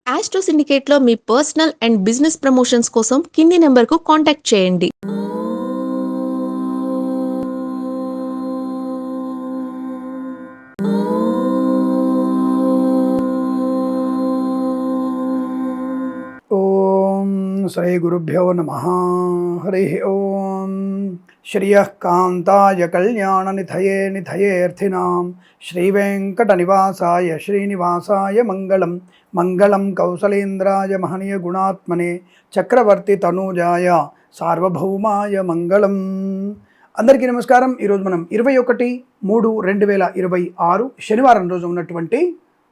Astro సిండికేట్లో మీ personal and business promotions కోసం కింది నెంబర్కు కాంటాక్ట్ చేయండి. ఓం శ్రీ గురుభ్యో నమః. హరి ఓం. శ్రియః కాంతాయ కళ్యాణ నిధయే నిధయేర్థినాం శ్రీవేంకట నివాసాయ శ్రీనివాసాయ మంగళం. మంగళం కౌసలేంద్రాయ మహనీయ గుణాత్మనే చక్రవర్తి తనూజాయ సార్వభౌమాయ మంగళం. అందరికీ నమస్కారం. ఈరోజు మనం 21/3/2026 శనివారం రోజు ఉన్నటువంటి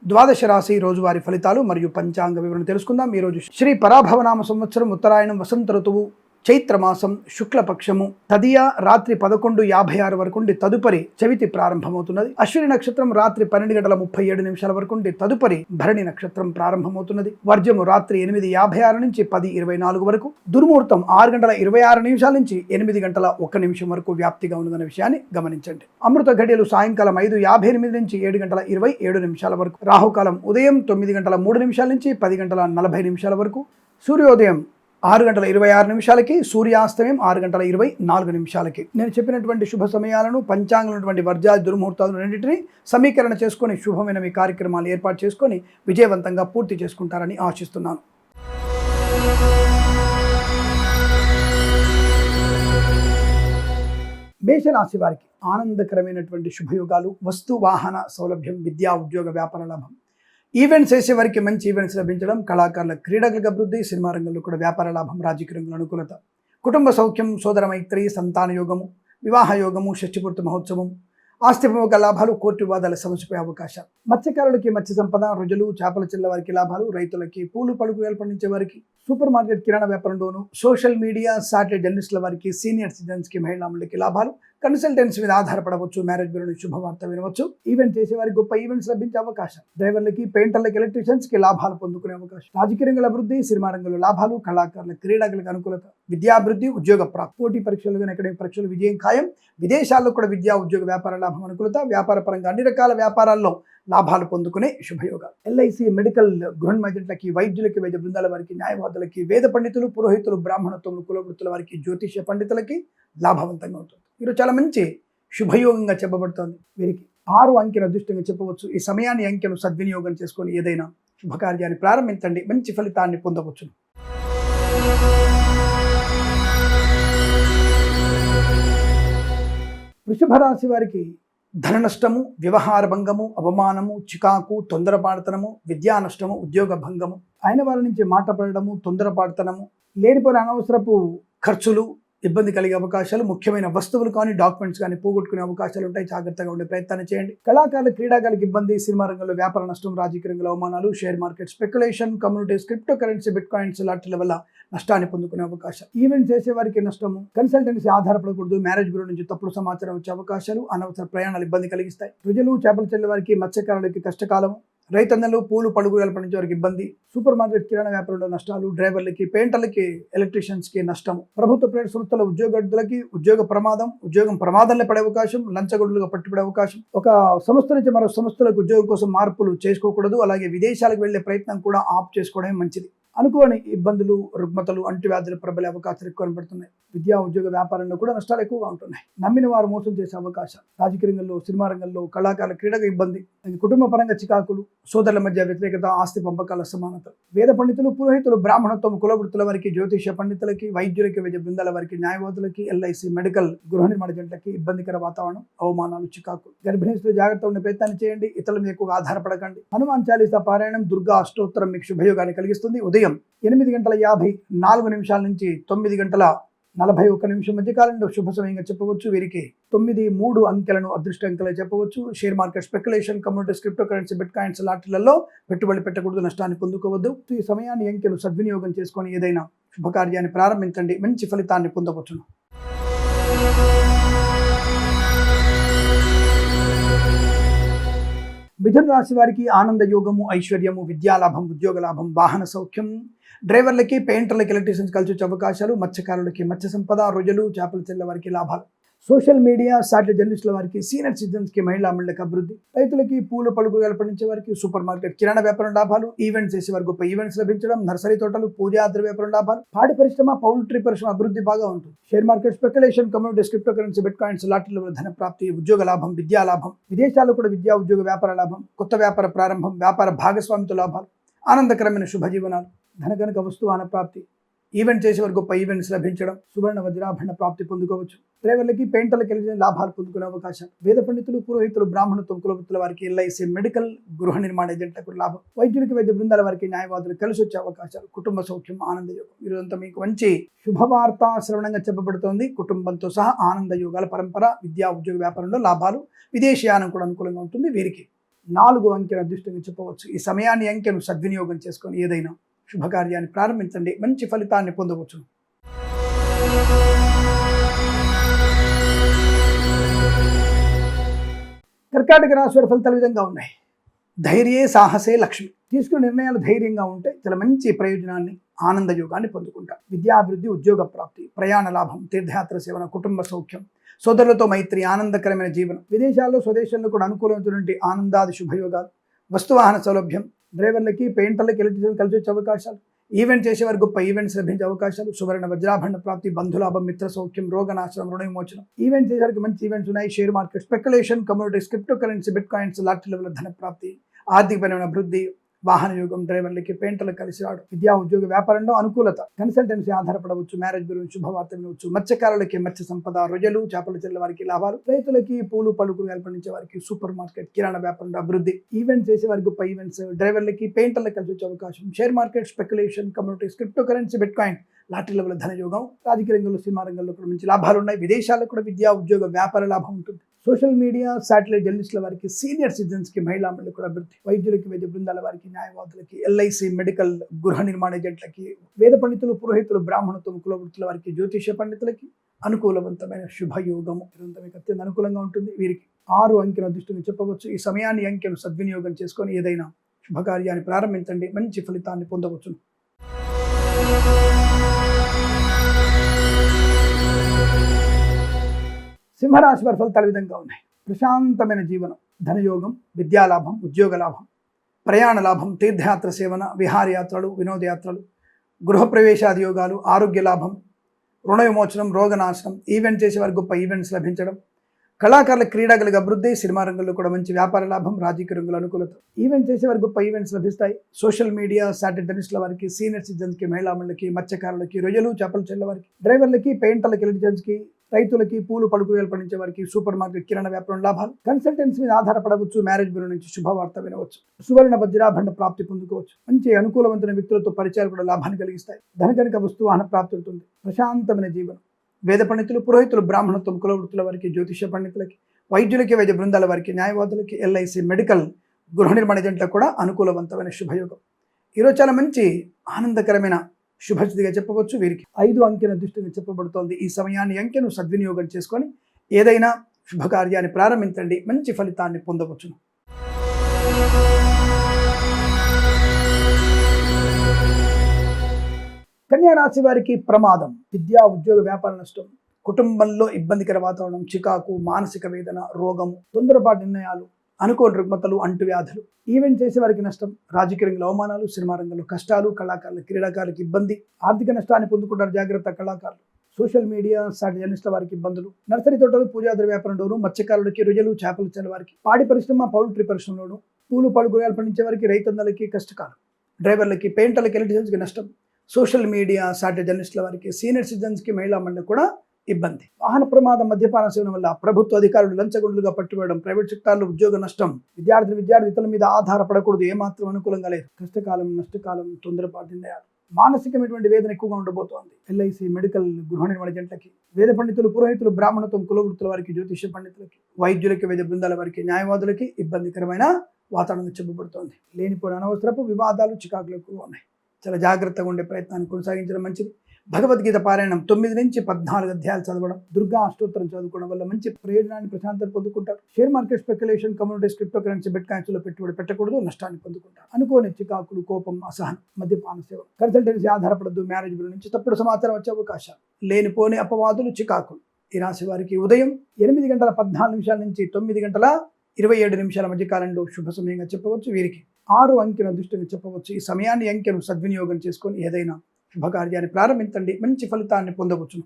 ద్వాదశ రాశి రోజువారి ఫలితాలు మరియు పంచాంగ వివరణ తెలుసుకుందాం. ఈరోజు శ్రీ పరాభవనామ సంవత్సరం ఉత్తరాయణం వసంత ఋతువు చైత్రమాసం శుక్లపక్షము తదియ రాత్రి 11:56 వరకు ఉండి తదుపరి చవితి ప్రారంభమవుతున్నది. అశ్విని నక్షత్రం రాత్రి 12:37 వరకు ఉండి తదుపరి భరణి నక్షత్రం ప్రారంభమవుతున్నది. వర్జము రాత్రి 8:56 నుంచి 10:24 వరకు, దుర్ముహూర్తం 6:26 నుంచి 8:01 వరకు వ్యాప్తిగా ఉన్నదన్న విషయాన్ని గమనించండి. అమృత ఘడియలు సాయంకాలం 5:58 నుంచి 7:27 వరకు, రాహుకాలం ఉదయం 9:03 నుంచి 10:40 వరకు, సూర్యోదయం 6:26 సూర్యాస్తమయం 6:24. నేను చెప్పినటువంటి శుభ సమయాలను పంచాంగం వర్జాది దుర్ముహూర్తాలు రెండింటినీ సమీకరణ చేసుకొని శుభమైన మీ కార్యక్రమాలు ఏర్పాటు చేసుకొని విజయవంతంగా పూర్తి చేసుకుంటారని ఆశిస్తున్నాను. మేషరాశి వారికి ఆనందకరమైనటువంటి శుభయోగాలు, వస్తు వాహన సౌలభ్యం, విద్యా ఉద్యోగ వ్యాపార లాభం, ఈవెంట్స్ చేసే వారికి మంచి ఈవెంట్స్ లభించడం, కళాకారుల క్రీడలకు అభివృద్ధి, సినిమా రంగంలో కూడా వ్యాపార లాభం, రాజకీయ రంగంలో అనుకూలత, కుటుంబ సౌఖ్యం, సోదర మైత్రి, సంతాన యోగము, వివాహ యోగము, షష్ఠిపూర్తి మహోత్సవం, ఆస్తి ప్రముఖ లాభాలు, కోర్టు వివాదాల సమస్యపై అవకాశాలు, మత్స్యకారులకి మత్స్య సంపద, రుజులు, చేపల చిల్ల వారికి లాభాలు, రైతులకి పూలు పడుకులు పండించే వారికి, సూపర్ మార్కెట్ కిరాణా వ్యాపారంలోను, సోషల్ మీడియా సాటిలైట్ జర్నలిస్టుల వారికి, సీనియర్ సిటిజన్స్కి మహిళలకి లాభాలు, కన్సల్టెన్సీ మీద ఆధారపడవచ్చు, మ్యారేజ్ బ్యూరో శుభవార్త వినవచ్చు, ఈవెంట్ చేసే వారికి గొప్ప ఈవెంట్స్ లభించే అవకాశం, డ్రైవర్లకి, పెయింటర్లకి, ఎలక్ట్రీషియన్స్కి లాభాలు పొందుకునే అవకాశం, రాజకీయ రంగంలో అభివృద్ధి, సినిమా రంగంలో లాభాలు, కళాకారుల క్రీడలకు అనుకూలత, విద్యాభివృద్ధి, ఉద్యోగ ప్రాప్తి, పోటీ పరీక్షలు అకాడమిక్ పరీక్షలు విజయం ఖాయం, విదేశాల్లో కూడా విద్యా ఉద్యోగ వ్యాపార లాభం అనుకూలత, వ్యాపార పరంగా అన్ని రకాల వ్యాపారాల్లో లాభాలు పొందుకునే శుభయోగాలు. ఎల్ఐసి, మెడికల్, గృహ ఏజెంట్లకి, వైద్యులకి, వైద్య బృందాల వారికి, న్యాయవాదులకి, వేద పండితులు, పురోహితులు, బ్రాహ్మణత్వం, కులవృత్తుల వారికి, జ్యోతిష్య పండితులకి లాభవంతంగా ఉంటుంది. ఈరోజు చాలా మంచి శుభయోగంగా చెప్పబడుతోంది. వీరికి 6 అంకెను అదృష్టంగా చెప్పవచ్చు. ఈ సమయాన్ని అంకెను సద్వినియోగం చేసుకొని ఏదైనా శుభకార్యాన్ని ప్రారంభించండి, మంచి ఫలితాన్ని పొందవచ్చు. వృషభ రాశి వారికి ధన నష్టము, వ్యవహార భంగము, అవమానము, చికాకు, తొందరపాటుతనము, విద్యా నష్టము, ఉద్యోగ భంగము, అయిన వారి నుంచి మాట పడడము, తొందరపాటుతనము, లేనిపోయిన అనవసరపు ఖర్చులు, ఇబ్బంది కలిగే అవకాశాలు, ముఖ్యమైన వస్తువులు కానీ డాక్యుమెంట్స్ కానీ పోగొట్టుకునే అవకాశాలు ఉంటాయి. జాగ్రత్తగా ఉండే ప్రయత్నాన్ని చేయండి. కళాకారులు, క్రీడాకారులకు ఇబ్బంది, సినిమా రంగంలో వ్యాపార నష్టం, రాజకీయ రంగంలో అవమానాలు, share market speculation, communities, crypto currency, bit coins లాంటి వల్ల నష్టాన్ని పొందుకునే అవకాశం, ఈవెంట్ చేసే వారికి నష్టము, కన్సల్టెన్సీ ఆధారపడకూడదు, మ్యారేజ్ బ్యూరో నుంచి తప్పుడు సమాచారం వచ్చే అవకాశాలు, అనవసర ప్రయాణాలు ఇబ్బంది కలిగిస్తాయి, ప్రజలు, చేపలు చెల్లె వారికి, మత్స్యకారులకి కష్టకాలము, రైతన్నలు, పూలు పడుగులు పండించే వారికి ఇబ్బంది, సూపర్ మార్కెట్ కిరాణా వ్యాపారంలో నష్టాలు, డ్రైవర్లకి, పెయింటర్లకి, ఎలక్ట్రీషియన్స్కి నష్టము, ప్రభుత్వ ప్రైవేట్ సంస్థల ఉద్యోగార్థులకి ఉద్యోగ ప్రమాదం, ఉద్యోగం ప్రమాదంలో పడే అవకాశం, లంచగొడులుగా పట్టుబడే అవకాశం, ఒక సంస్థ నుంచి మరో సంస్థలకు ఉద్యోగం కోసం మార్పులు చేసుకోకూడదు, అలాగే విదేశాలకు వెళ్లే ప్రయత్నం కూడా ఆప్ చేసుకోవడమే మంచిది. అనుకోని ఇబ్బందులు, రుగ్మతలు, అంటువ్యాధులు ప్రబలే అవకాశాలు ఎక్కువ కనబడుతున్నాయి. విద్యా ఉద్యోగ వ్యాపారంలో కూడా నష్టాలు ఎక్కువగా ఉంటున్నాయి. నమ్మిన వారు మోసం చేసే అవకాశాలు, రాజకీయ రంగంలో, సినిమా రంగంలో, కళాకారుల క్రీడకు ఇబ్బంది, కుటుంబ పరంగా చికాకులు, సోదరుల మధ్య వ్యతిరేకత, ఆస్తి పంపకాల అసమానత, వేద పండితులు, పురోహితులు, బ్రాహ్మణత్వం, కులవృత్తుల వారికి, జ్యోతిష్య పండితులకి, వైద్యులకి, వైద్య బృందాల వారికి, న్యాయవాదులకి, ఎల్ఐసి, మెడికల్, గృహ నిర్మాణ జంటలకి ఇబ్బందికర వాతావరణం, అవమానాలు, చికాకులు. గర్భిణీస్తులు జాగ్రత్త ఉండే ప్రయత్నాన్ని చేయండి. ఇతరుల మీద ఎక్కువగా ఆధారపడకండి. హనుమాన్ చాలీసా పారాయణం, దుర్గా అష్టోత్తరం మీకు శుభయోగాన్ని కలిగిస్తుంది. ఉదయం 8:54 నుంచి 9:41 మధ్య కాలంలో శుభ సమయంగా చెప్పవచ్చు. వీరికి 9, 3 అంకెలను అదృష్ట అంకెలు చెప్పవచ్చు. Share market speculation, communities, crypto currency, bit coins లాంటిలలో పెట్టుబడి పెట్టకూడదు, నష్టాన్ని పొందుకోవద్దు. ఈ సమయాన్ని అంకెను సద్వినియోగం చేసుకొని ఏదైనా శుభకార్యాన్ని ప్రారంభించండి, మంచి ఫలితాన్ని పొందవచ్చును. మిథున రాశి వారికి ఆనంద యోగము, ఐశ్వర్యము, విద్యాలాభం, ఉద్యోగ లాభం, వాహన సౌఖ్యం, డ్రైవర్లకి, పెయింటర్లకి, ఎలక్ట్రీషియన్స్ కలిసి వచ్చే అవకాశాలు, మత్స్యకారులకి మత్స్య సంపద, రొయ్యలు, చేపల చెల్ల వారికి లాభాలు, సోషల్ మీడియా సాటిలైట్ జర్నలిస్టుల వారికి, సీనియర్ సిటిజన్స్కి, మహిళా మండలికి అభివృద్ధి, రైతులకి, పూలు పలుకులు పండించే వారికి, సూపర్ మార్కెట్ కిరాణా వ్యాపారం లాభాలు, ఈవెంట్స్ చేసే వారికి గొప్ప ఈవెంట్స్ లభించడం, నర్సరీ తోటలు, పూజా ద్రవ్య వ్యాపారం లాభాలు, పాడి పరిశ్రమ, పౌల్ట్రీ పరిశ్రమ అభివృద్ధి బాగా ఉంటుంది. Share market speculation, communities, crypto currency, bit coins, లాటరీల ధన ప్రాప్తి, ఉద్యోగ లాభం, విద్యా లాభం, విదేశాల్లో కూడా విద్యా ఉద్యోగ వ్యాపార లాభం, కొత్త వ్యాపార ప్రారంభం, వ్యాపార భాగస్వామితో లాభాలు, ఆనందకరమైన శుభజీవనాలు, ధనగనక వస్తువాన ప్రాప్తి, ఈవెంట్ చేసే వారికి గొప్ప ఈవెంట్స్ లభించడం, సువర్ణ వజ్రాభరణ ప్రాప్తి పొందుకోవచ్చు. డ్రైవర్లకి, పెయింటర్లకు వెళ్ళిన లాభాలు పొందుకునే అవకాశాలు, వేద పండితులు, పురోహితులు, బ్రాహ్మణత్వం, కులవృత్తుల వారికి, ఎల్ఐసి, మెడికల్, గృహ నిర్మాణ ఏజెంట్లకు లాభం, వైద్యులకి, వైద్య బృందాల వారికి, న్యాయవాదులు కలిసి వచ్చే అవకాశాలు, కుటుంబ సౌఖ్యం, ఆనందయోగం. ఈరోజంతా మీకు మంచి శుభవార్త శ్రవణంగా చెప్పబడుతోంది. కుటుంబంతో సహా ఆనందయోగాల పరంపర, విద్యా ఉద్యోగ వ్యాపారంలో లాభాలు, విదేశీయానం కూడా అనుకూలంగా ఉంటుంది. వీరికి 4 అంకెల అదృష్టంగా చెప్పవచ్చు. ఈ సమయాన్ని, అంకెను సద్వినియోగం చేసుకొని ఏదైనా శుభకార్యాన్ని ప్రారంభించండి, మంచి ఫలితాన్ని పొందవచ్చు. కర్కాటక రాశి వారి ఫలితాలు విధంగా ఉన్నాయి. ధైర్యే సాహసే లక్ష్మి. తీసుకునే నిర్ణయాలు ధైర్యంగా ఉంటే చాలా మంచి ప్రయోజనాన్ని, ఆనందయోగాన్ని పొందుకుంటారు. విద్యాభివృద్ధి, ఉద్యోగ ప్రాప్తి, ప్రయాణ లాభం, తీర్థయాత్ర సేవన, కుటుంబ సౌఖ్యం, సోదరులతో మైత్రి, ఆనందకరమైన జీవనం, విదేశాల్లో, స్వదేశాల్లో కూడా అనుకూలమైనటువంటి ఆనందాది శుభయోగాలు, వస్తువాహన సౌలభ్యం, డ్రైవర్లకి, పెయింటర్లకి, ఎలక్ట్రీషియన్ కలిసి వచ్చే అవకాశాలు, ఈవెంట్ చేసేవారికి గొప్ప ఈవెంట్స్ లభించే అవకాశాలు, సువర్ణ వజ్రాభరణ ప్రాప్తి, బంధులాభం, మిత్ర సౌఖ్యం, రోగనాశనం, రుణ విమోచనం, ఈవెంట్ చేసేవారికి మంచి ఈవెంట్స్ ఉన్నాయి. Share market, speculation, communities, crypto currency, bit coins, లాటరీల ధన ప్రాప్తి, ఆర్థికపరమైన అభివృద్ధి, వాహన యోగం, డ్రైవర్లకి, పెయింటర్లకు కలిసి రావడం, విద్యా ఉద్యోగ వ్యాపారంలో అనుకూలత, కన్సల్టెన్సీ ఆధారపడవచ్చు, మ్యారేజ్ గురించి శుభవార్త వినవచ్చు, మత్స్యకారులకి మత్స్య సంపద, రొయ్యలు, చేపల చెల్ల వారికి లాభాలు, రైతులకి, పూలు పలుకులు పండించే వారికి, సూపర్ మార్కెట్ కిరాణా వ్యాపారంలో అభివృద్ధి, ఈవెంట్ చేసే వారికి గొప్ప ఈవెంట్స్, డ్రైవర్లకి, పెయింటర్లకు కలిసి వచ్చే అవకాశం, share market, speculation, communities, crypto currency, bit coin, లాటరీల ధనయోగం, రాజకీయ రంగంలో, సినిమా రంగంలో కూడా మంచి లాభాలు ఉన్నాయి. విదేశాల్లో కూడా విద్యా ఉద్యోగ వ్యాపార లాభం ఉంటుంది. సోషల్ మీడియా సాటిలైట్ జర్నలిస్టుల వారికి, సీనియర్ సిటిజన్స్కి, మహిళా మండలికి కూడా అభివృద్ధి, వైద్యులకి, వైద్య బృందాల వారికి, న్యాయవాదులకి, ఎల్ఐసి, మెడికల్, గృహ నిర్మాణ ఏజెంట్లకి, వేద పండితులు, పురోహితులు, బ్రాహ్మణత్వం, కులవృత్తుల వారికి, జ్యోతిష పండితులకి అనుకూలవంతమైన శుభయోగము. మీకు అత్యంత అనుకూలంగా ఉంటుంది. వీరికి 6 అంకెల అదృష్టంగా చెప్పవచ్చు. ఈ సమయాన్ని, అంకెను సద్వినియోగం చేసుకొని ఏదైనా శుభకార్యాన్ని ప్రారంభించండి, మంచి ఫలితాన్ని పొందవచ్చు. సింహరాశి వారి ఫలితాలు విధంగా ఉన్నాయి. ప్రశాంతమైన జీవనం, ధనయోగం, విద్యాలాభం, ఉద్యోగ లాభం, ప్రయాణ లాభం, తీర్థయాత్ర సేవన, విహారయాత్రలు, వినోదయాత్రలు, గృహప్రవేశాది యోగాలు, ఆరోగ్య లాభం, రుణ విమోచనం, రోగనాశనం, ఈవెంట్ చేసే వారికి గొప్ప ఈవెంట్స్ లభించడం, కళాకారుల, క్రీడాకులకు అభివృద్ధి, సినిమా రంగంలో కూడా మంచి వ్యాపార లాభం, రాజకీయ రంగంలో అనుకూలత, ఈవెంట్ చేసే వారికి గొప్ప ఈవెంట్స్ లభిస్తాయి. సోషల్ మీడియా సాటిలైట్ జర్నలిస్టుల వారికి, సీనియర్ సిటిజన్స్కి, మహిళా మండలికి, మత్స్యకారులకి, రొయ్యలు, చేపల చెల్ల వారికి, డ్రైవర్లకి, పెయింటర్లకి, ఎలక్ట్రీషియన్స్కి, రైతులకి, పూలు పలుకులు పండించే వారికి, సూపర్ మార్కెట్ కిరాణా వ్యాపారం లాభాలు, కన్సల్టెన్సీ మీద ఆధారపడవచ్చు, మ్యారేజ్ బ్యూరో నుంచి శుభవార్త వినవచ్చు, సువర్ణ వజ్రాభరణ ప్రాప్తి పొందుకోవచ్చు, మంచి అనుకూలవంతమైన వ్యక్తులతో పరిచయాలు కూడా లాభాన్ని కలిగిస్తాయి. ధనగనక వస్తువాహన ప్రాప్తి ఉంటుంది. ప్రశాంతమైన జీవనం, వేద పండితులు, పురోహితులు, బ్రాహ్మణత్వం, కులవృత్తుల వారికి, జ్యోతిష పండితులకి, వైద్యులకి, వైద్య బృందాల వారికి, న్యాయవాదులకి, ఎల్ఐసి, మెడికల్, గృహ నిర్మాణ ఏజెంట్లకు కూడా అనుకూలవంతమైన శుభయోగం. ఈరోజు చాలా మంచి ఆనందకరమైన శుభస్థితిగా చెప్పవచ్చు. వీరికి 5 అంకెల దృష్టిగా చెప్పబడుతోంది. ఈ సమయాన్ని, అంకెను సద్వినియోగం చేసుకొని ఏదైనా శుభకార్యాన్ని ప్రారంభించండి, మంచి ఫలితాన్ని పొందవచ్చును. కన్యా రాశి వారికి ప్రమాదం, విద్యా ఉద్యోగ వ్యాపార నష్టం, కుటుంబంలో ఇబ్బందికర వాతావరణం, చికాకు, మానసిక వేదన, రోగము, తొందరపాటు నిర్ణయాలు, అనుకోని రుగ్మతలు, అంటువ్యాధులు, ఈవెంట్ చేసే వారికి నష్టం, రాజకీయ రంగంలో అవమానాలు, సినిమా రంగంలో కష్టాలు, కళాకారులు, క్రీడాకారులకు ఇబ్బంది, ఆర్థిక నష్టాన్ని పొందుకుంటారు, జాగ్రత్త కళాకారులు. సోషల్ మీడియా సాటి జర్నలిస్టుల వారికి ఇబ్బందులు, నర్సరీ తోటలు, పూజాద్ర వ్యాపారంలోను, మత్స్యకారులకి, రొయ్యలు, చేపల చెల్ల వారికి, పాడి పరిశ్రమ, పౌల్ట్రీ పరిశ్రమలోను, పూలు పలుకులు పండించే వారికి, రైతన్నలకి కష్టకాలం, డ్రైవర్లకి, పెయింటర్లకి, ఎలక్ట్రీషియన్స్కి నష్టం, సోషల్ మీడియా సాటి జర్నలిస్టుల వారికి, సీనియర్ సిటిజన్స్కి, మహిళా మండలికి కూడా ఇబ్బంది. వాహన ప్రమాదం, మద్యపాన సేవన వల్ల ప్రభుత్వ అధికారులు లంచగొండులుగా పట్టుబడడం, ప్రైవేట్ సెక్టార్లో ఉద్యోగ నష్టం, విద్యార్థి ఇతరుల మీద ఆధారపడకూడదు, ఏమాత్రం అనుకూలంగా లేదు, కష్టకాలం, నష్టకాలం, తొందరపాటు నిర్ణయాలు, మానసికమైనటువంటి వేదన ఎక్కువగా ఉండబోతోంది. ఎల్ఐసి, మెడికల్, గృహ నిర్మాణ ఏజెంట్లకి, వేద పండితులు, పురోహితులు, బ్రాహ్మణత్వం, కులవృత్తుల వారికి, జ్యోతిష పండితులకి, వైద్యులకి, వైద్య బృందాల వారికి, న్యాయవాదులకి ఇబ్బందికరమైన వాతావరణం చెప్పబడుతోంది. లేనిపోయిన అనవసరపు వివాదాలు, చికాకులు ఎక్కువగా ఉన్నాయి. చాలా జాగ్రత్తగా ఉండే ప్రయత్నాన్ని కొనసాగించడం మంచిది. భగవద్గీత పారాయణం 9 నుంచి 14 అధ్యాయాలు చదవడం, దుర్గా అష్టోత్తరం చదువుకోవడం వల్ల మంచి ప్రయోజనాన్ని, ప్రశాంతత పొందుకుంటారు. Share market, speculation, communities, crypto currency, bit coins లో పెట్టుబడి పెట్టకూడదు, నష్టాన్ని పొందుకుంటారు. అనుకోని చికాకులు, కోపం, అసహనం, మద్యపాన సేవ, కన్సల్టెన్సీ ఆధారపడద్దు, మ్యారేజ్ బ్యూరో నుంచి తప్పుడు సమాచారం వచ్చే అవకాశాలు, లేనిపోని అపవాదులు, చికాకులు, ఈ రాశి వారికి ఉదయం 8:14 నుంచి 9:27 మధ్య కాలంలో శుభ సమయంగా చెప్పవచ్చు. వీరికి 6 అంకెను అదృష్టంగా చెప్పవచ్చు. ఈ సమయాన్ని అంకెను సద్వినియోగం చేసుకొని ఏదైనా శుభకార్యాన్ని ప్రారంభించండి, మంచి ఫలితాన్ని పొందవచ్చును.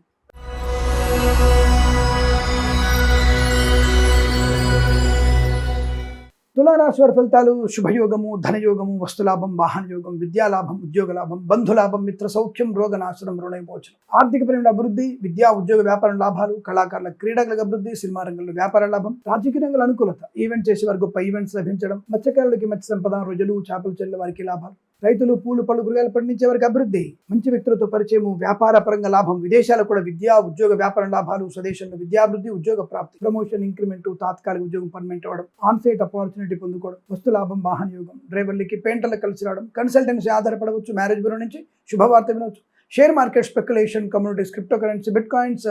తులారాశి వారి ఫలితాలు: శుభయోగము, ధనయోగము, వస్తులాభం, వాహన యోగం, విద్యాలాభం, ఉద్యోగ లాభం, బంధులాభం, మిత్ర సౌఖ్యం, రోగనాశనం, రుణవిమోచనం. ఆర్థికపరమైన అభివృద్ధి, విద్యా ఉద్యోగ వ్యాపార లాభాలు, కళాకారుల క్రీడల అభివృద్ధి, సినిమా రంగంలో వ్యాపార లాభం, రాజకీయ రంగంలో అనుకూలత, ఈవెంట్ చేసే వారికి గొప్ప ఈవెంట్స్ లభించడం, మత్స్యకారులకి మత్స్య సంపద, రొయ్యలు, చేపలు చెల్లె వారికి లాభాలు, రైతులు పూలు పళ్ళు కూరగాయలు పండించే వారికి అభివృద్ధి, మంచి వ్యక్తులతో పరిచయము, వ్యాపార పరంగా లాభం, విదేశాలకు కూడా విద్యా ఉద్యోగ వ్యాపార లాభాలు, స్వదేశంలో విద్యాభివృద్ధి, ఉద్యోగ ప్రాప్తి, ప్రమోషన్, ఇంక్రిమెంట్, తాత్కాలిక ఉద్యోగం పర్మనెంట్ అవ్వడం, ఆన్సైట్ ఆపర్చునిటీ పొందుకోవడం, వస్తు లాభం, వాహన యోగం, డ్రైవర్లకి పెయింటర్లకు కలిసి రావడం, కన్సల్టెన్సీ ఆధారపడవచ్చు, మ్యారేజ్ బ్యూరో నుంచి శుభవార్త వినవచ్చు, share market, speculation, communities, crypto currency, bit coins,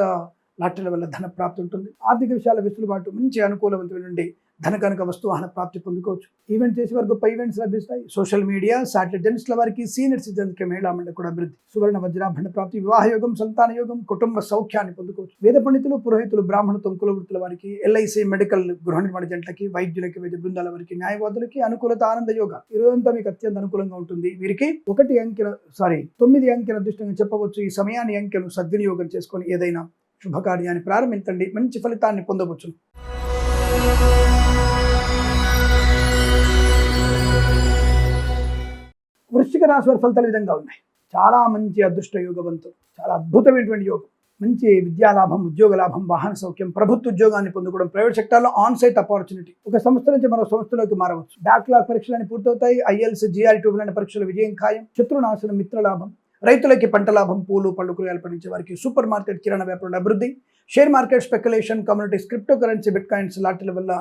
లాటరీల వల్ల ధన ప్రాప్తి ఉంటుంది. ఆర్థిక విషయాల వెసులుబాటు, మంచి అనుకూలవంతమైన నుండి ధన కనుక వస్తు వాహన ప్రాప్తి పొందుకోవచ్చు. ఈవెంట్ చేసే వారికి గొప్ప ఈవెంట్స్ లభిస్తాయి. సోషల్ మీడియా, సాటిలైట్ జర్నలిస్టుల వారికి, సీనియర్ సిటిజన్స్కి మహిళా మండలి కూడా అభివృద్ధి, సువర్ణ వజ్రాభరణ ప్రాప్తి, వివాహ యోగం, సంతాన యోగం, కుటుంబ సౌఖ్యాన్ని పొందుకోవచ్చు. వేద పండితులు, పురోహితులు, బ్రాహ్మణత్వం, కులవృత్తుల వారికి, ఎల్ఐసి, మెడికల్, గృహ నిర్మాణ జంటలకి, వైద్యులకి, వైద్య బృందాల వారికి, న్యాయవాదులకి అనుకూలత, ఆనంద యోగ. ఈ రోజంతా మీకు అత్యంత అనుకూలంగా ఉంటుంది. వీరికి 9 అంకెల అదృష్టంగా చెప్పవచ్చు. ఈ సమయాన్ని అంకెను సద్వినియోగం చేసుకొని ఏదైనా శుభకార్యాన్ని ప్రారంభించండి, మంచి ఫలితాన్ని పొందవచ్చు. వృశ్చిక రాశి వారి ఫలితాలు విధంగా ఉన్నాయి. చాలా మంచి అదృష్ట యోగవంతులు, చాలా అద్భుతమైనటువంటి యోగం, మంచి విద్యాలాభం, ఉద్యోగ లాభం, వాహన సౌఖ్యం, ప్రభుత్వ ఉద్యోగాన్ని పొందుకోవడం, ప్రైవేట్ సెక్టార్లో ఆన్సైట్ ఆపర్చునిటీ, ఒక సంస్థ నుంచి మరో సంస్థలోకి మారవచ్చు, బ్యాక్లాగ్ పరీక్షలన్నీ పూర్తవుతాయి, IELTS, GRE లాంటి పరీక్షల విజయం ఖాయం, శత్రునాశనం, మిత్రలాభం, రైతులకి పంట లాభం, పూలు పళ్ళు కూరగాయలు పండించే వారికి సూపర్ మార్కెట్, కిరాణా వ్యాపారం అభివృద్ధి, share market, speculation, communities, crypto currency, bit coins, లాటరీల వల్ల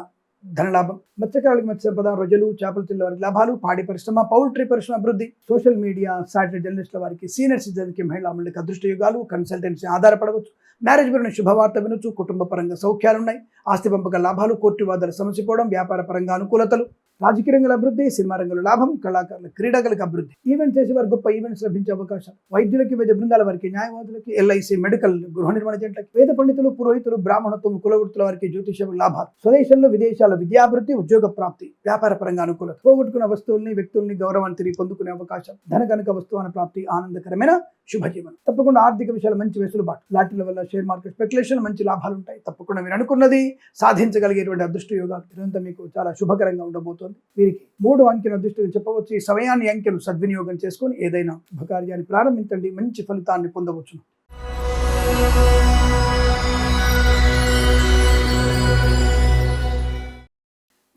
ధనలాభం, మత్స్యకారులకు మత్స్య సంపద, రొయ్యలు, చేపలు చెల్లె వారికి లాభాలు, పాడి పరిశ్రమ, పౌల్ట్రీ పరిశ్రమ అభివృద్ధి, సోషల్ మీడియా, సాటిలైట్ జర్నలిస్టుల వారికి, సీనియర్ సిటిజన్కి, మహిళా మండలికి అదృష్ట యుగాలు, కన్సల్టెన్సీ ఆధారపడవచ్చు, మ్యారేజ్ బ్యూరో శుభవార్త వినొచ్చు, కుటుంబ పరంగా సౌఖ్యాలున్నాయి, ఆస్తి పంపక లాభాలు, కోర్టు వివాదాలు సమసిపోవడం, వ్యాపార పరంగా అనుకూలతలు, రాజకీయ రంగంలో అభివృద్ధి, సినిమా రంగంలో లాభం, కళాకారుల క్రీడలకు అభివృద్ధి, ఈవెంట్ చేసే వారికి గొప్ప ఈవెంట్స్ లభించే అవకాశాలు, వైద్యులకి, వైద్య బృందాల వారికి, న్యాయవాదులకి, ఎల్ఐసి, మెడికల్, గృహ నిర్మాణ జంటలకి, వేద పండితులు, పురోహితులు, బ్రాహ్మణత్వం, కులవృత్తుల వారికి జ్యోతిషం లాభాలు, స్వదేశంలో విదేశాల్లో విద్యాభివృద్ధి, ఉద్యోగ ప్రాప్తి, వ్యాపార పరంగా అనుకూలత, పోగొట్టుకున్న వస్తువుల్ని, వ్యక్తుల్ని గౌరవాన్ని తిరిగి పొందుకునే అవకాశం, ధన కనుక వస్తువుల ప్రాప్తి, ఆనందకరమైన శుభజీవనం. తప్పకుండా ఆర్థిక విషయాలు మంచి వెసులుబాటు, లాటరీల వల్ల షేర్ మార్కెట్, స్పెక్యులేషన్ మంచి లాభాలు ఉంటాయి. తప్పకుండా మీరు అనుకున్నది సాధించగలిగేటువంటి అదృష్ట యోగాలు ఇదంతా మీకు చాలా శుభకరంగా ఉండబోతోంది. వీరికి 3 అంకెను అదృష్టంగా చెప్పవచ్చు. ఈ సమయాన్ని అంకెను సద్వినియోగం చేసుకొని ఏదైనా శుభకార్యాన్ని ప్రారంభించండి, మంచి ఫలితాన్ని పొందవచ్చు.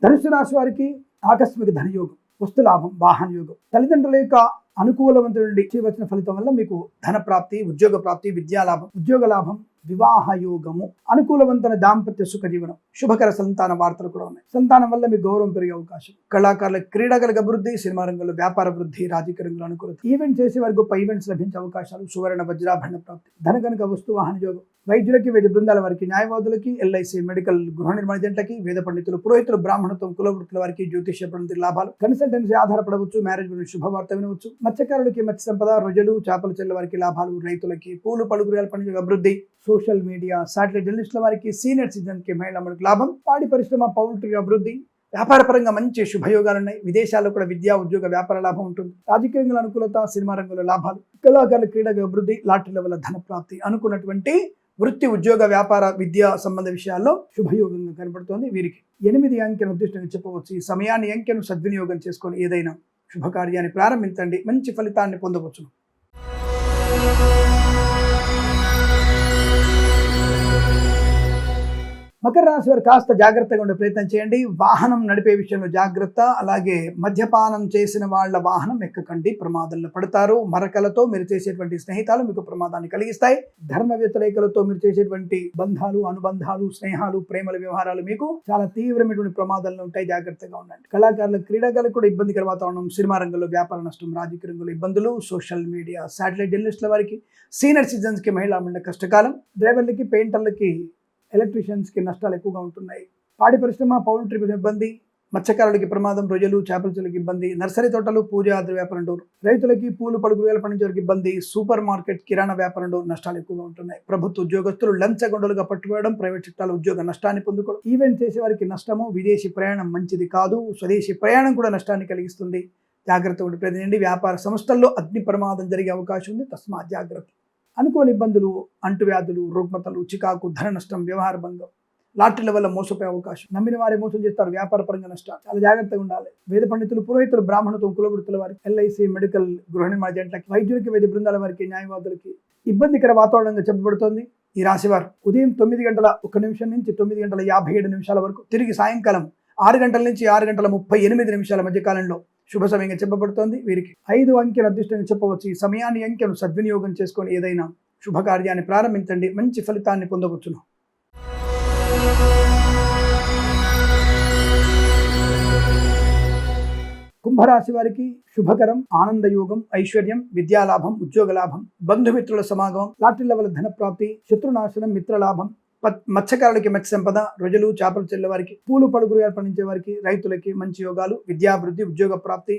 ధనుసు రాశి వారికి ఆకస్మిక ధనయోగం, వస్తు లాభం, వాహన యోగం, తల్లిదండ్రుల యొక్క అనుకూలవంతుల నుండి వచ్చిన ఫలితం వల్ల మీకు ధన ప్రాప్తి, ఉద్యోగ ప్రాప్తి, విద్యాలాభం, ఉద్యోగ లాభం, వివాహ యోగము, అనుకూలవంతమైన దాంపత్య సుఖ జీవనం, శుభకర సంతాన వార్తలు కూడా ఉన్నాయి. సంతానం వల్ల మీకు గౌరవం పెరిగే అవకాశం, కళాకారుల క్రీడలకు అభివృద్ధి, సినిమా రంగంలో వ్యాపార వృద్ధి, రాజకీయ రంగంలో అనుకూలత, ఈవెంట్ చేసే వారికి గొప్ప ఈవెంట్స్ లభించే అవకాశాలు, సువర్ణ వజ్రాభరణ ప్రాప్తి, ధన కనుక వస్తు వాహన యోగం, వైద్యులకి, వైద్య బృందాల వారికి, న్యాయవాదులకి, ఎల్ఐసి, మెడికల్, గృహ నిర్మాణ జంటలకి, వేద పండితులు, పురోహితులు, బ్రాహ్మణత్వం, కులవృత్తుల వారికి జ్యోతిష పండితుల లాభాలు, కన్సల్టెన్సీ ఆధారపడవచ్చు, మ్యారేజ్ గురించి శుభవార్త వినవచ్చు, మత్స్యకారులకి మత్స్య సంపద, రొయ్యలు, చేపలు చెల్లె వారికి లాభాలు, రైతులకి పూలు పళ్ళు కూరగాయలు పండించే అభివృద్ధి, సోషల్ మీడియా, సాటిలైట్ జర్నలిస్టుల వారికి, సీనియర్ సిటిజన్కి, మహిళా మండలికి లాభం, పాడి పరిశ్రమ, పౌల్ట్రీ అభివృద్ధి, వ్యాపార పరంగా మంచి శుభయోగాలు ఉన్నాయి. విదేశాల్లో కూడా విద్యా ఉద్యోగ వ్యాపార లాభం ఉంటుంది. రాజకీయ రంగంలో అనుకూలత, సినిమా రంగంలో లాభాలు, కళాకారుల క్రీడల అభివృద్ధి, లాటరీల వల్ల ధన ప్రాప్తి, అనుకున్నటువంటి వృత్తి, ఉద్యోగ, వ్యాపార, విద్యా సంబంధ విషయాల్లో శుభయోగంగా కనబడుతోంది. వీరికి 8 అంకెను అదృష్టంగా చెప్పవచ్చు. ఈ సమయాన్ని అంకెను సద్వినియోగం చేసుకొని ఏదైనా శుభకార్యాన్ని ప్రారంభించండి, మంచి ఫలితాన్ని పొందవచ్చు. మకర రాశి వారు కాస్త జాగ్రత్తగా ఉండే ప్రయత్నం చేయండి. వాహనం నడిపే విషయంలో జాగ్రత్త. అలాగే మద్యపానం చేసిన వాళ్ళ వాహనం ఎక్కకండి, ప్రమాదంలో పడతారు. మరకలతో మీరు చేసేటువంటి స్నేహితాలు మీకు ప్రమాదాన్ని కలిగిస్తాయి. ధర్మ వ్యతిరేకలతో మీరు చేసేటువంటి బంధాలు, అనుబంధాలు, స్నేహాలు, ప్రేమల వ్యవహారాలు మీకు చాలా తీవ్రమైనటువంటి ప్రమాదాలు ఉంటాయి. జాగ్రత్తగా ఉండండి. కళాకారులు, క్రీడాకారులకు కూడా ఇబ్బందికర వాతావరణం, సినిమా రంగంలో వ్యాపార నష్టం, రాజకీయ రంగంలో ఇబ్బందులు, సోషల్ మీడియా, సాటిలైట్ జర్నలిస్టుల వారికి, సీనియర్ సిటిజన్స్కి, మహిళా మండలి కష్టకాలం, డ్రైవర్లకి, పెయింటర్లకి, ఎలక్ట్రీషియన్స్కి నష్టాలు ఎక్కువగా ఉంటున్నాయి. పాడి పరిశ్రమ, పౌల్ట్రీ ఇబ్బంది, మత్స్యకారులకి ప్రమాదం, రొయ్యలు చేపల చెరువులకు ఇబ్బంది, నర్సరీ తోటలు పూజాద్రి వ్యాపారం డోరు, రైతులకి పూలు పలుకులు పండించే వారికి ఇబ్బంది, సూపర్ మార్కెట్ కిరాణా వ్యాపారం డోరు నష్టాలు ఎక్కువగా ఉంటున్నాయి. ప్రభుత్వ ఉద్యోగస్తులు లంచగొండలుగా పట్టుకోవడం, ప్రైవేట్ సెక్టార్ల ఉద్యోగ నష్టాన్ని పొందుకోవడం, ఈవెంట్ చేసే వారికి నష్టము, విదేశీ ప్రయాణం మంచిది కాదు, స్వదేశీ ప్రయాణం కూడా నష్టాన్ని కలిగిస్తుంది. జాగ్రత్త ఉండి ప్రతినిధి వ్యాపార సంస్థల్లో అగ్ని ప్రమాదం జరిగే అవకాశం ఉంది, తస్మాత్ జాగ్రత్త. అనుకోని ఇబ్బందులు, అంటువ్యాధులు, రుగ్మతలు, చికాకు, ధన నష్టం, వ్యవహార భంగం, లాటరీల వల్ల మోసపోయే అవకాశం, నమ్మిన వారే మోసం చేస్తారు, వ్యాపార పరంగా నష్టాలు, చాలా జాగ్రత్తగా ఉండాలి. వేద పండితులు, పురోహితులు, బ్రాహ్మణత్వం, కులవృత్తుల వారికి, ఎల్ఐసి, మెడికల్, గృహ నిర్మాణ జంటలకి, వైద్యులకి, వైద్య బృందాల వారికి, న్యాయవాదులకి ఇబ్బందికర వాతావరణంగా చెప్పబడుతోంది. ఈ రాశివారు ఉదయం 9:01 నుంచి 9:57 వరకు, తిరిగి సాయంకాలం 6 గంటల నుంచి 6:38 మధ్య కాలంలో శుభ సమయంగా చెప్పబడుతోంది. వీరికి 5 అంకెను అదృష్టంగా చెప్పవచ్చు. ఈ సమయాన్ని, అంకెను సద్వినియోగం చేసుకొని ఏదైనా శుభకార్యాన్ని ప్రారంభించండి, మంచి ఫలితాన్ని పొందవచ్చును. కుంభరాశి వారికి శుభకరం, ఆనందయోగం, ఐశ్వర్యం, విద్యాలాభం, ఉద్యోగ లాభం, బంధుమిత్రుల సమాగమం, లాటరీల వల్ల ధన ప్రాప్తి, శత్రునాశనం, మిత్రలాభం, మత్స్యకారులకి మత్స్య సంపద, రొయ్యలు చేపలు చెల్లె వారికి, పూలు పలుకులు పండించే వారికి, రైతులకి మంచి యోగాలు, విద్యాభివృద్ధి, ఉద్యోగ ప్రాప్తి,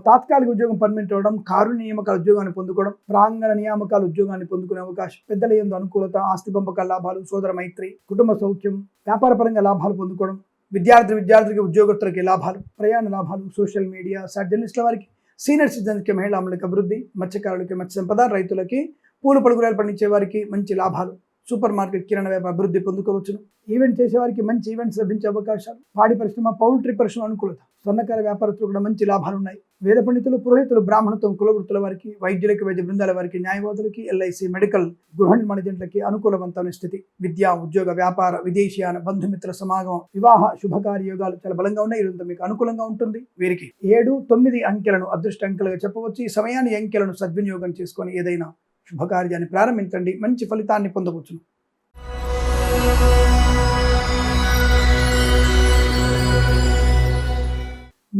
తాత్కాలిక ఉద్యోగం పర్మనెంట్ అవ్వడం, కారు నియామకాల ఉద్యోగాన్ని పొందుకోవడం, ప్రాంగణ నియామకాల ఉద్యోగాన్ని పొందుకునే అవకాశం, పెద్దల యందు అనుకూలత, ఆస్తి పంపకాల లాభాలు, సోదర మైత్రి, కుటుంబ సౌఖ్యం, వ్యాపార పరంగా లాభాలు పొందుకోవడం, విద్యార్థులకి ఉద్యోగస్తులకి లాభాలు, ప్రయాణ లాభాలు, సోషల్ మీడియా, జర్నలిస్టుల వారికి, సీనియర్ సిటిజన్స్కి, మహిళాములకి అభివృద్ధి, మత్స్యకారులకి మత్స్య సంపద, రైతులకి పూలు పలుకులు పండించే వారికి మంచి లాభాలు, సూపర్ మార్కెట్ కిరాణా వ్యాపార అభివృద్ధి పొందుకోవచ్చును. ఈవెంట్ చేసేవారికి మంచి ఈవెంట్స్ లభించే అవకాశాలు, పాడి పరిశ్రమ, పౌల్ట్రీ పరిశ్రమ అనుకూలత, స్వర్ణకార వ్యాపారస్తులు కూడా మంచి లాభాలు ఉన్నాయి. వేద పండితులు, పురోహితులు, బ్రాహ్మణత్వం, కులవృత్తుల వారికి, వైద్యులకి, వైద్య బృందాల వారికి, న్యాయవాదులకి, ఎల్ఐసి, మెడికల్, గృహ నిర్మాణ జంటలకి అనుకూలవంతమైన స్థితి. విద్యా, ఉద్యోగ, వ్యాపార, విదేశీయాన, బంధుమిత్ర సమాగమం, వివాహ శుభకార్య యోగాలు చాలా బలంగా ఉన్నాయి. ఇదంతా మీకు అనుకూలంగా ఉంటుంది. వీరికి 7, 9 అంకెలను అదృష్ట అంకెలుగా చెప్పవచ్చు. ఈ సమయాన్ని, అంకెలను సద్వినియోగం చేసుకొని ఏదైనా శుభకార్యాన్ని ప్రారంభించండి, మంచి ఫలితాన్ని పొందవచ్చును.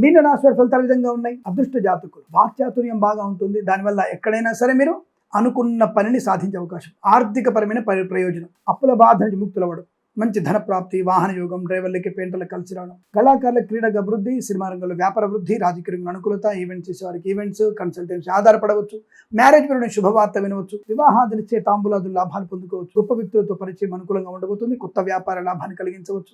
మీన రాశి వారి ఫలితాల విధంగా ఉన్నాయి. అదృష్ట జాతకులు, వాక్చాతుర్యం బాగా ఉంటుంది. దానివల్ల ఎక్కడైనా సరే మీరు అనుకున్న పనిని సాధించే అవకాశం, ఆర్థిక పరమైన ప్రయోజనం, అప్పుల బాధ నుంచి ముక్తులవ్వడం, మంచి ధన ప్రాప్తి, వాహన యోగం, డ్రైవర్లకి, పెయింటర్లకు కలిసి రావడం, కళాకారుల క్రీడగా అభివృద్ధి, సినిమా రంగంలో వ్యాపార అభివృద్ధి, రాజకీయ రంగంలో అనుకూలత, ఈవెంట్స్ చేసే వారికి ఈవెంట్స్, కన్సల్టెన్సీ ఆధారపడవచ్చు, మ్యారేజ్ పరమైన శుభవార్త వినవచ్చు, వివాహాదినిచ్చే తాంబూలాదులు లాభాలు పొందుకోవచ్చు, గొప్ప వ్యక్తులతో పరిచయం అనుకూలంగా ఉండబోతుంది, కొత్త వ్యాపార లాభాన్ని కలిగించవచ్చు,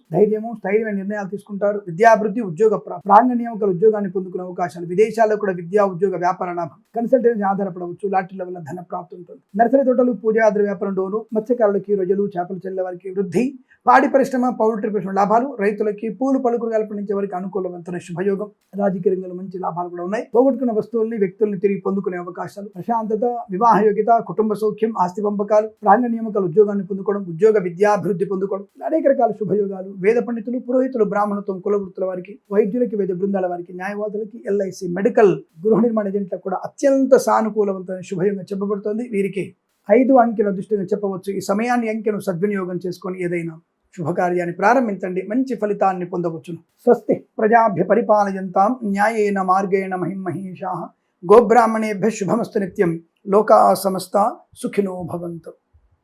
స్థైర్యమైన నిర్ణయాలు తీసుకుంటారు, విద్యాభివృద్ధి, ఉద్యోగ ప్రాంగణ నియామకాల ఉద్యోగాన్ని పొందుకునే అవకాశాలు, విదేశాల్లో కూడా విద్యా, ఉద్యోగ, వ్యాపార లాభం, కన్సల్టెన్సీ ఆధారపడవచ్చు, లాటరీల వల్ల ధన ప్రాప్తి ఉంటుంది. నర్సరీ తోటలు, పూజాద్రి వ్యాపారం డోను, మత్స్యకారులకి, రొయ్యలు చేపలు చెల్లె వారికి వృద్ధి, పాడి పరిశ్రమ, పౌల్ట్రీ పరిశ్రమ లాభాలు, రైతులకి పూలు పలుకులు పండించే వారికి అనుకూలవంతమైన శుభయోగం, రాజకీయ రంగంలో మంచి లాభాలు కూడా ఉన్నాయి. పోగొట్టుకున్న వస్తువుల్ని, వ్యక్తుల్ని తిరిగి పొందుకునే అవకాశాలు, ప్రశాంతత, వివాహ యోగ్యత, కుటుంబ సౌఖ్యం, ఆస్తి పంపకాలు, ప్రాంగణ నియామకాలు ఉద్యోగాన్ని పొందుకోవడం, ఉద్యోగ విద్యాభివృద్ధి పొందుకోవడం, అనేక రకాల శుభయోగాలు. వేద పండితులు, పురోహితులు, బ్రాహ్మణత్వం, కులవృత్తుల వారికి, వైద్యులకి, వైద్య బృందాల వారికి, న్యాయవాదులకి, ఎల్ఐసి, మెడికల్, గృహ నిర్మాణ ఏజెంట్లకు కూడా అత్యంత సానుకూలవంతమైన శుభయోగంగా చెప్పబడుతోంది. వీరికి 5 అంకెను అదృష్టంగా చెప్పవచ్చు. ఈ సమయాన్ని, అంకెను సద్వినియోగం చేసుకొని ఏదైనా శుభకార్యాన్ని ప్రారంభించండి, మంచి ఫలితాన్ని పొందవచ్చును. స్వస్తి ప్రజాభ్య పరిపాలయంతాం న్యాయేన మార్గేణ మహిమహేషాః గోబ్రాహ్మణేభ్యః శుభమస్తు నిత్యం. లోకా సమస్తా సుఖినో భవంతు.